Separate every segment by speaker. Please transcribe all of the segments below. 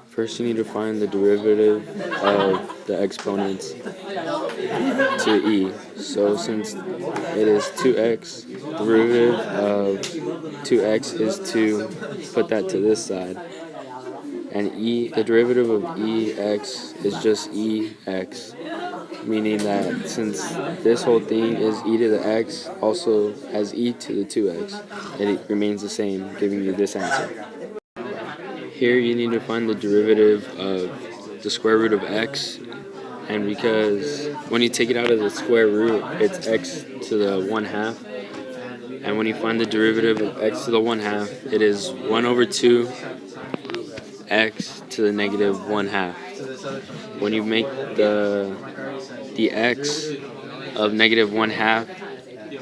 Speaker 1: First, you need to find the derivative of the exponents to e. So since it is 2x, the derivative of 2x is to put that to this side. And the derivative of ex is just ex, meaning that since this whole thing is e to the x, also as e to the 2x, it remains the same, giving you this answer. Here you need to find the derivative of the square root of x, and because when you take it out of the square root, it's x to the 1/2, and when you find the derivative of x to the 1/2, it is 1 over 2 x to the negative 1/2. When you make the x of negative 1/2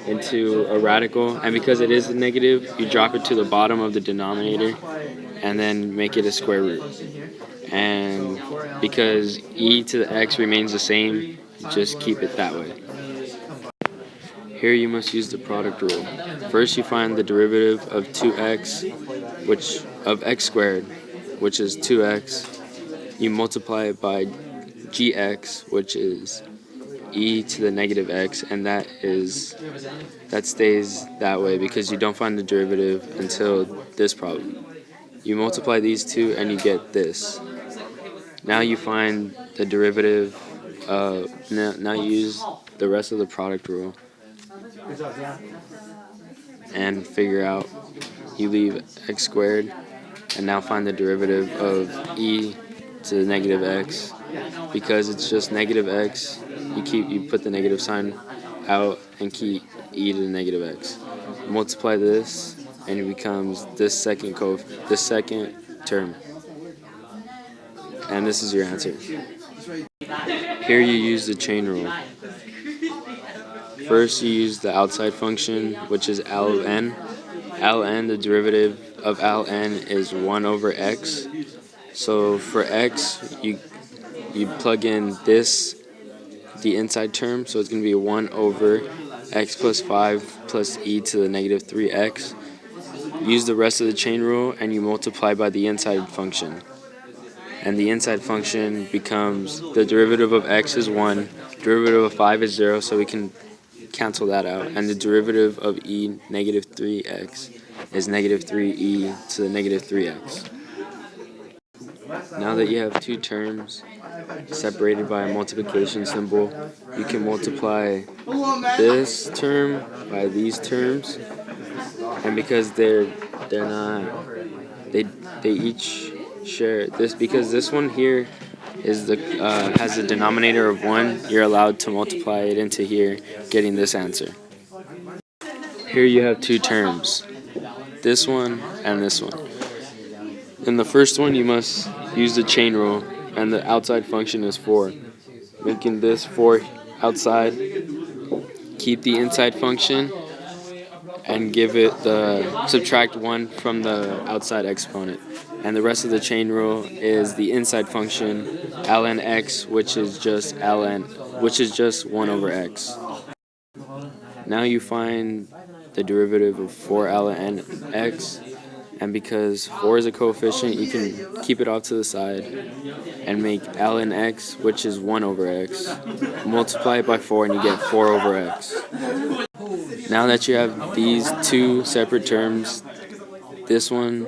Speaker 1: into a radical, and because it is a negative, you drop it to the bottom of the denominator and then make it a square root. And because e to the x remains the same, just keep it that way. Here you must use the product rule. First you find the derivative of 2x, of x squared, which is 2x. You multiply it by gx, which is e to the negative x, and that stays that way because you don't find the derivative until this problem. You multiply these two and you get this. Now you find the derivative. Now you use the rest of the product rule and figure out. You leave x squared and now find the derivative of e to the negative x. Because it's just negative x, you put the negative sign out and keep e to the negative x. Multiply this and it becomes this second term. And this is your answer. Here you use the chain rule. First you use the outside function, which is ln. ln, the derivative of ln is 1 over x. So for x, you plug in the inside term, so it's going to be 1 over x plus 5 plus e to the negative 3x. Use the rest of the chain rule and you multiply by the inside function. And the inside function becomes the derivative of x is 1, derivative of 5 is 0, so we can cancel that out. And the derivative of e negative 3x is negative 3e to the negative 3x. Now that you have two terms separated by a multiplication symbol, you can multiply this term by these terms, and because they each share this, because this one here is has a denominator of 1, you're allowed to multiply it into here, getting this answer. Here you have two terms, this one and this one. In the first one, you must use the chain rule, and the outside function is 4. Making this 4 outside, keep the inside function, and give it subtract 1 from the outside exponent. And the rest of the chain rule is the inside function, ln x, which is just 1 over x. Now you find the derivative of 4 ln x. And because 4 is a coefficient, you can keep it off to the side and make ln x, which is 1 over x. Multiply it by 4 and you get 4 over x. Now that you have these two separate terms, this one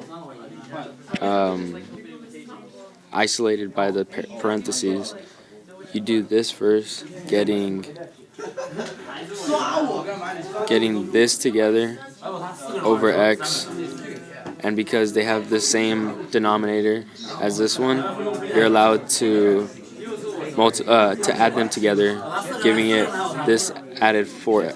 Speaker 1: isolated by the parentheses, you do this first, getting this together over x. And because they have the same denominator as this one, you're allowed to add them together, giving it this added 4.